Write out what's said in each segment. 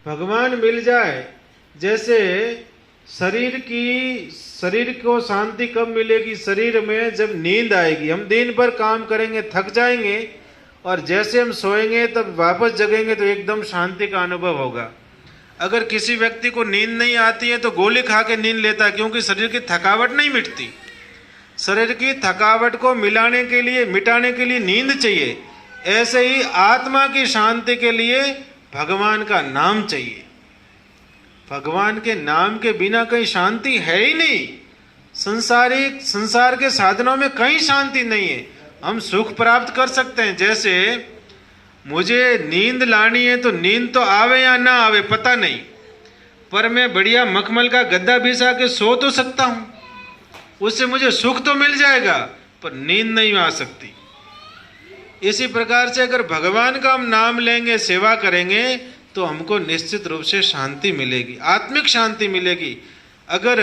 भगवान मिल जाए, जैसे शरीर को शांति कब मिलेगी? शरीर में जब नींद आएगी। हम दिन भर काम करेंगे, थक जाएंगे, और जैसे हम सोएंगे तब वापस जगेंगे तो एकदम शांति का अनुभव होगा। अगर किसी व्यक्ति को नींद नहीं आती है तो गोली खा के नींद लेता है, क्योंकि शरीर की थकावट नहीं मिटती। शरीर की थकावट को मिटाने के लिए नींद चाहिए। ऐसे ही आत्मा की शांति के लिए भगवान का नाम चाहिए। भगवान के नाम के बिना कहीं शांति है ही नहीं। संसार के साधनों में कहीं शांति नहीं है। हम सुख प्राप्त कर सकते हैं, जैसे मुझे नींद लानी है तो नींद तो आवे या ना आवे पता नहीं, पर मैं बढ़िया मखमल का गद्दा बिछा के सो तो सकता हूं, उससे मुझे सुख तो मिल जाएगा, पर नींद नहीं आ सकती। इसी प्रकार से अगर भगवान का हम नाम लेंगे, सेवा करेंगे, तो हमको निश्चित रूप से शांति मिलेगी, आत्मिक शांति मिलेगी। अगर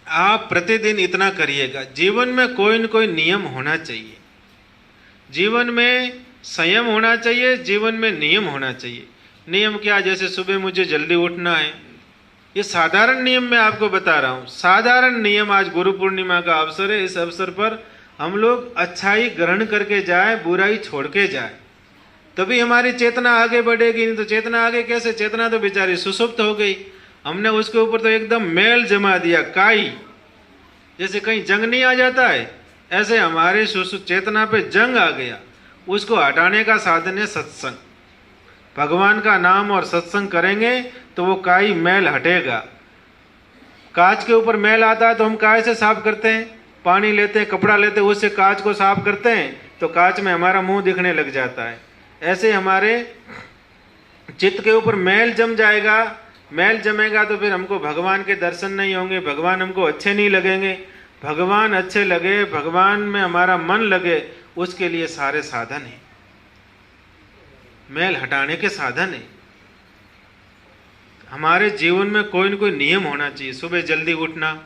आप प्रतिदिन इतना करिएगा, जीवन में कोई न कोई नियम होना चाहिए, जीवन में संयम होना चाहिए, जीवन में नियम होना चाहिए। नियम क्या? जैसे सुबह मुझे जल्दी उठना है, ये साधारण नियम मैं आपको बता रहा हूँ। साधारण नियम, आज गुरु पूर्णिमा का अवसर है, इस अवसर पर हम लोग अच्छाई ग्रहण करके जाए, बुराई छोड़ के जाए, तभी हमारी चेतना आगे बढ़ेगी। नहीं तो चेतना आगे कैसे? चेतना तो बेचारी सुसुप्त हो गई, हमने उसके ऊपर तो एकदम मैल जमा दिया, काई। जैसे कहीं जंग नहीं आ जाता है, ऐसे हमारे चेतना पे जंग आ गया। उसको हटाने का साधन है सत्संग। भगवान का नाम और सत्संग करेंगे तो वो काई मैल हटेगा। कांच के ऊपर मैल आता है तो हम काय से साफ करते हैं? पानी लेते हैं, कपड़ा लेते हैं, उससे कांच को साफ करते हैं, तो कांच में हमारा मुंह दिखने लग जाता है। ऐसे हमारे चित्त के ऊपर मैल जम जाएगा। मैल जमेगा तो फिर हमको भगवान के दर्शन नहीं होंगे, भगवान हमको अच्छे नहीं लगेंगे। भगवान अच्छे लगे, भगवान में हमारा मन लगे, उसके लिए सारे साधन हैं, मैल हटाने के साधन है। हमारे जीवन में कोई न कोई नियम होना चाहिए। सुबह जल्दी उठना,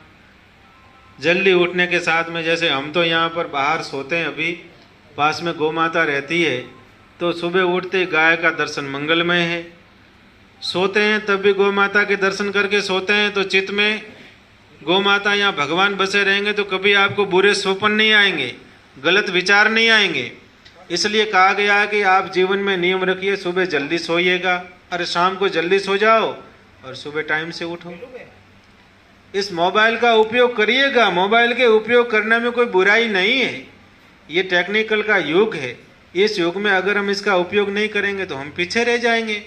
जल्दी उठने के साथ में, जैसे हम तो यहाँ पर बाहर सोते हैं, अभी पास में गौ माता रहती है, तो सुबह उठते गाय का दर्शन मंगलमय है। सोते हैं तब भी गौ माता के दर्शन करके सोते हैं, तो चित्त में गौ माता यहाँ भगवान बसे रहेंगे, तो कभी आपको बुरे स्वप्न नहीं आएंगे, गलत विचार नहीं आएंगे। इसलिए कहा गया है कि आप जीवन में नियम रखिए, सुबह जल्दी सोइएगा, अरे शाम को जल्दी सो जाओ और सुबह टाइम से उठो। इस मोबाइल का उपयोग करिएगा, मोबाइल के उपयोग करने में कोई बुराई नहीं है, ये टेक्निकल का युग है। इस युग में अगर हम इसका उपयोग नहीं करेंगे तो हम पीछे रह जाएंगे।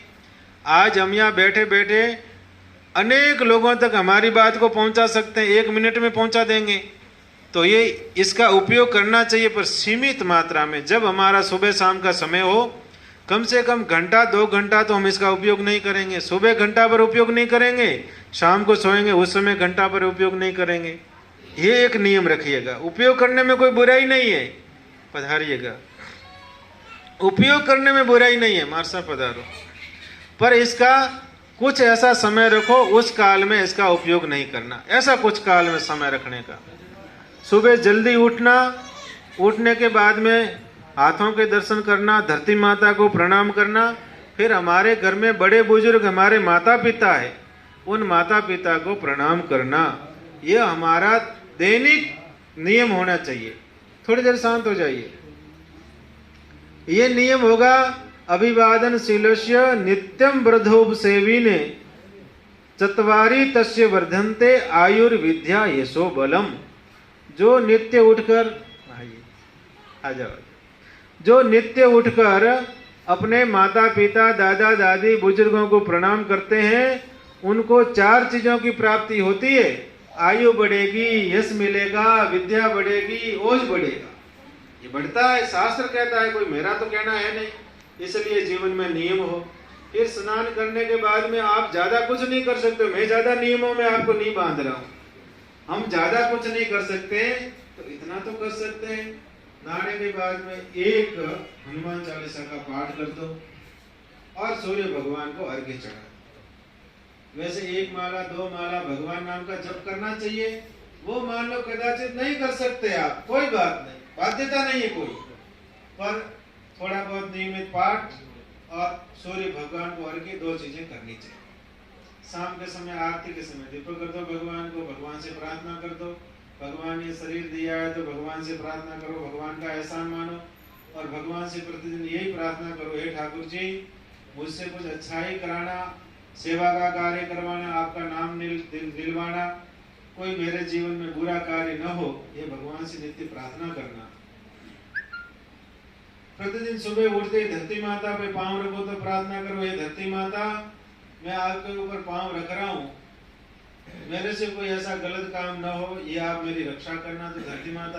आज हम यहाँ बैठे बैठे अनेक लोगों तक हमारी बात को पहुंचा सकते हैं, 1 मिनट में पहुंचा देंगे। तो ये इसका उपयोग करना चाहिए, पर सीमित मात्रा में। जब हमारा सुबह शाम का समय हो, कम से कम घंटा 2 घंटा तो हम इसका उपयोग नहीं करेंगे। सुबह घंटा पर उपयोग नहीं करेंगे, शाम को सोएंगे उस समय घंटा पर उपयोग नहीं करेंगे। ये एक नियम रखिएगा। उपयोग करने में कोई बुराई नहीं है, पधारिएगा, उपयोग करने में बुराई नहीं है, मारसा पधारो, पर इसका कुछ ऐसा समय रखो, उस काल में इसका उपयोग नहीं करना। ऐसा कुछ काल में समय रखने का। सुबह जल्दी उठना, उठने के बाद में हाथों के दर्शन करना, धरती माता को प्रणाम करना, फिर हमारे घर में बड़े बुजुर्ग हमारे माता पिता है, उन माता पिता को प्रणाम करना। यह हमारा दैनिक नियम होना चाहिए। थोड़ी देर शांत हो जाइए। ये नियम होगा, अभिवादन शीलस्य नित्यम वृद्धोपसेविने चत्वारि तस्य वर्धन्ते आयुर्विद्या यशो बलम। जो नित्य उठकर आ जाओ, जो नित्य उठकर अपने माता पिता दादा दादी बुजुर्गों को प्रणाम करते हैं, उनको 4 चीजों की प्राप्ति होती है। आयु बढ़ेगी, यश मिलेगा, विद्या बढ़ेगी, ओज बढ़ेगा। ये बढ़ता है, शास्त्र कहता है, कोई मेरा तो कहना है नहीं। इसलिए जीवन में नियम हो। फिर स्नान करने के बाद में आप ज्यादा कुछ नहीं कर सकते। मैं ज्यादा नियमों में आपको नहीं बांध रहा हूँ, हम ज्यादा कुछ नहीं कर सकते, तो इतना तो कर सकते हैं, नहाने के बाद में एक हनुमान चालीसा का पाठ कर दो और सूर्य भगवान को अर्घ्य चढ़ा। वैसे 1 माला 2 माला भगवान नाम का जप करना चाहिए। वो मान लो कदाचित नहीं कर सकते आप, कोई बात नहीं, बाध्यता नहीं है कोई, पर थोड़ा बहुत नियमित पाठ और सूर्य भगवान को अर्घ्य, 2 चीजें करनी चाहिए। शाम के समय, आरती के समय दीपक कर दो भगवान को, भगवान से प्रार्थना कर दो, भगवान ने शरीर दिया है तो भगवान से प्रार्थना करो, भगवान का एहसान मानो और भगवान से प्रतिदिन यही प्रार्थना करो, हे ठाकुर जी मुझसे कुछ अच्छाई कराना, सेवा का कार्य करवाना, आपका नाम दिलवाना, कोई मेरे जीवन में बुरा कार्य न हो, ये भगवान से नित्य प्रार्थना करना। प्रतिदिन सुबह उठते ही धरती माता पे पांव रखो तो प्रार्थना करो, हे धरती माता मैं आपके ऊपर पांव रख रहा हूँ, मेरे से कोई ऐसा गलत काम न हो, ये आप मेरी रक्षा करना। तो धरती माता